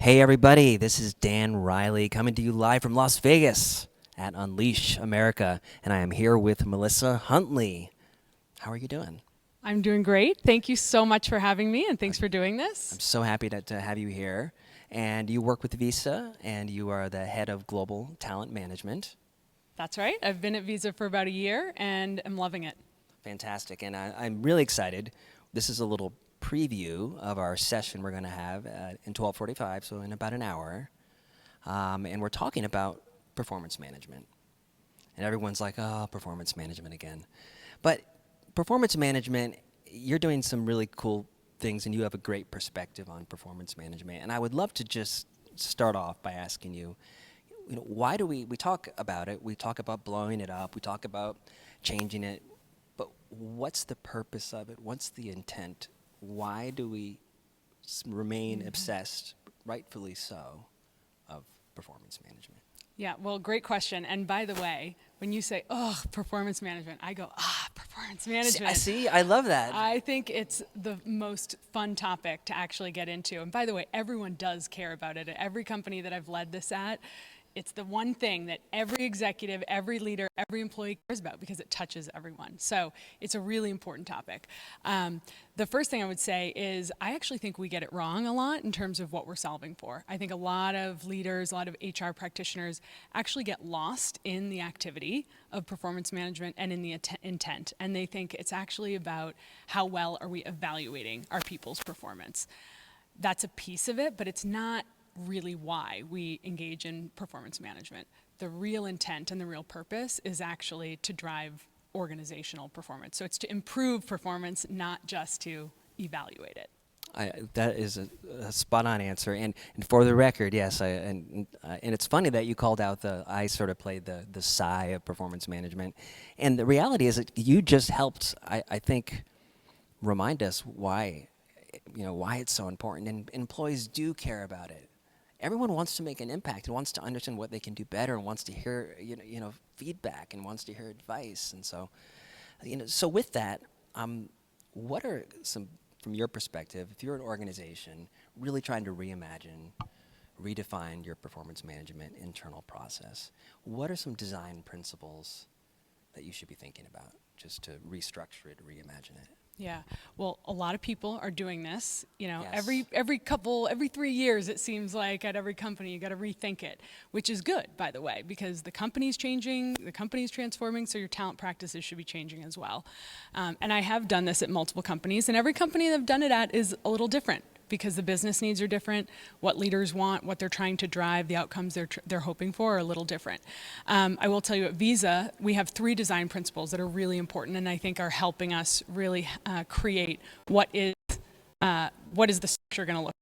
Hey everybody, this is Dan Riley coming to you live from Las Vegas at Unleash America, and I am here with Melissa Huntley. How are you doing? I'm doing great. Thank you so much for having me, and thanks for doing this. I'm so happy to have you here. And you work with Visa, and you are the head of global talent management. That's right. I've been at Visa for about a year, and I'm loving it. Fantastic, and I'm really excited. This is a little preview of our session we're going to have in 12:45, so in about an hour. And we're talking about performance management. And everyone's like, oh, performance management again. But performance management, you're doing some really cool things, and you have a great perspective on performance management. And I would love to just start off by asking you, why do we talk about it, we talk about blowing it up, we talk about changing it, but what's the purpose of it? What's the intent? Why do we remain obsessed, rightfully so, of performance management? Yeah, well, great question. And by the way, when you say, oh, performance management, I go, performance management. See, I love that. I think it's the most fun topic to actually get into. And by the way, everyone does care about it. At every company that I've led this at, it's the one thing that every executive, every leader, every employee cares about because it touches everyone. So it's a really important topic. The first thing I would say is I actually think we get it wrong a lot in terms of what we're solving for. I think a lot of leaders, a lot of HR practitioners actually get lost in the activity of performance management and in the intent. And they think it's actually about how well are we evaluating our people's performance. That's a piece of it, but it's not really why we engage in performance management. The real intent and the real purpose is actually to drive organizational performance. So it's to improve performance, not just to evaluate it. That is a spot-on answer. And for the record, yes, and it's funny that you called out I sort of played the sigh of performance management. And the reality is that you just helped, I think, remind us why it's so important. And employees do care about it. Everyone wants to make an impact and wants to understand what they can do better and wants to hear feedback and wants to hear advice. And so, so with that, what are some, from your perspective, if you're an organization really trying to reimagine, redefine your performance management internal process, what are some design principles that you should be thinking about just to restructure it, reimagine it? Yeah, well, a lot of people are doing this. Yes. Every 3 years, it seems like at every company, you got to rethink it, which is good, by the way, because the company's changing, the company's transforming, so your talent practices should be changing as well. And I have done this at multiple companies, and every company that I've done it at is a little different because the business needs are different, what leaders want, what they're trying to drive, the outcomes they're hoping for are a little different. I will tell you at Visa, we have 3 design principles that are really important and I think are helping us really create what is the structure going to look,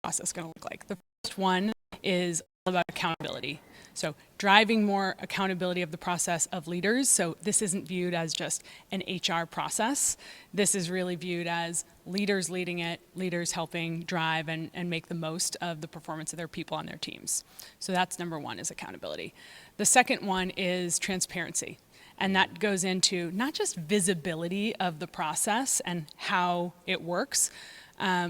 process going to look like. The first one is all about accountability. So driving more accountability of the process of leaders. So this isn't viewed as just an HR process. This is really viewed as leaders leading it, leaders helping drive and make the most of the performance of their people on their teams. So that's number 1 is accountability. The second one is transparency. And that goes into not just visibility of the process and how it works,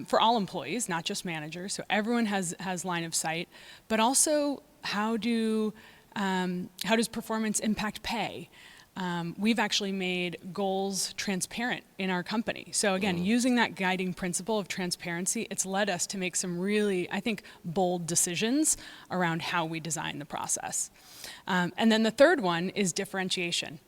for all employees, not just managers. So everyone has line of sight, but also how does performance impact pay? We've actually made goals transparent in our company. So again, using that guiding principle of transparency, it's led us to make some really, I think, bold decisions around how we design the process. And then the third one is differentiation.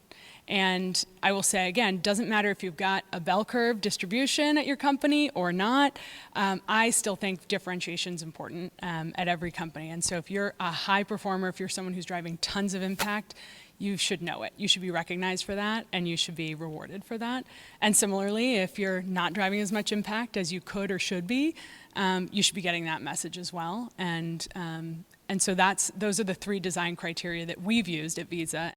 And I will say again, doesn't matter if you've got a bell curve distribution at your company or not, I still think differentiation is important at every company. And so if you're a high performer, if you're someone who's driving tons of impact, you should know it. You should be recognized for that and you should be rewarded for that. And similarly, if you're not driving as much impact as you could or should be, you should be getting that message as well. And so those are the 3 design criteria that we've used at Visa.